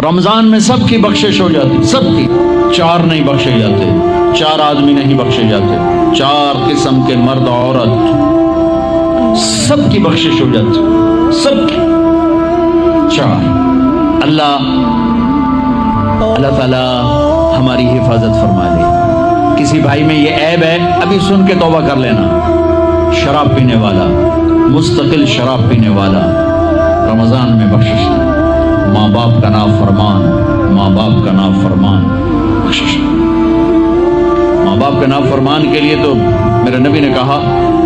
رمضان میں سب کی بخشش ہو جاتی، سب کی. 4 نہیں بخشے جاتے، 4 آدمی نہیں بخشے جاتے، 4 قسم کے مرد عورت سب کی بخشش ہو جاتی، سب کی. 4. اللہ تعالی ہماری حفاظت فرما لے. کسی بھائی میں یہ عیب ہے، ابھی سن کے توبہ کر لینا. شراب پینے والا، مستقل شراب پینے والا، رمضان میں بخشش. ماں باپ کا نافرمان، ماں باپ کا نافرمان، بخشش. ماں باپ کا نافرمان کے لیے تو میرے نبی نے کہا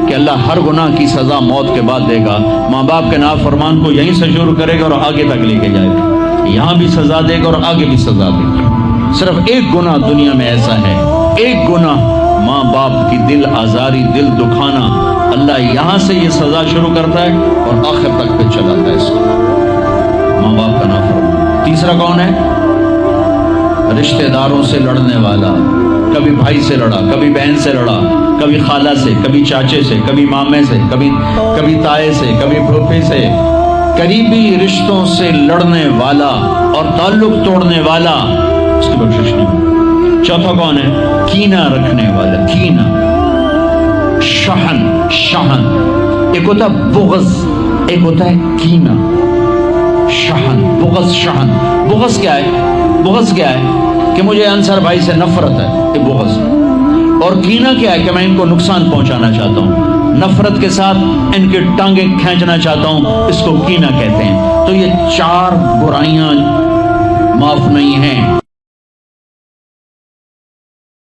کہ اللہ ہر گناہ کی سزا موت کے بعد دے گا. ماں باپ کے نافرمان کو یہیں سے شروع کرے گا اور آگے تک لے کے جائے گا. یہاں بھی سزا دے گا اور آگے بھی سزا دے گا. صرف ایک گناہ دنیا میں ایسا ہے، ایک گناہ ماں باپ کی دل آزاری، دل دکھانا، اللہ یہاں سے یہ سزا شروع کرتا ہے اور آخر تک پہ چلاتا ہے اس کو. ماں باپ کا نافرمان. تیسرا کون ہے؟ رشتہ داروں سے لڑنے والا. کبھی بھائی سے لڑا، کبھی بہن سے لڑا، کبھی خالہ سے، کبھی چاچے سے، کبھی مامے سے، کبھی تائے سے، کبھی پھوپھی سے. قریبی رشتوں سے لڑنے والا اور تعلق توڑنے والا، اس کی بخشش نہیں. چوتھا کون ہے؟ کینہ رکھنے والا. کینہ، شحن. ایک ہوتا ہے بغض، ایک ہوتا ہے کینہ. شحن، بغض، شحن. بغض کیا ہے؟ بغض کیا ہے؟ کہ مجھے انصر بھائی سے نفرت ہے، یہ بغض. اور کینہ کیا ہے؟ کہ میں ان کو نقصان پہنچانا چاہتا ہوں، نفرت کے ساتھ ان کی ٹانگیں کھینچنا چاہتا ہوں، اس کو کینہ کہتے ہیں. تو یہ 4 برائیاں معاف نہیں ہیں.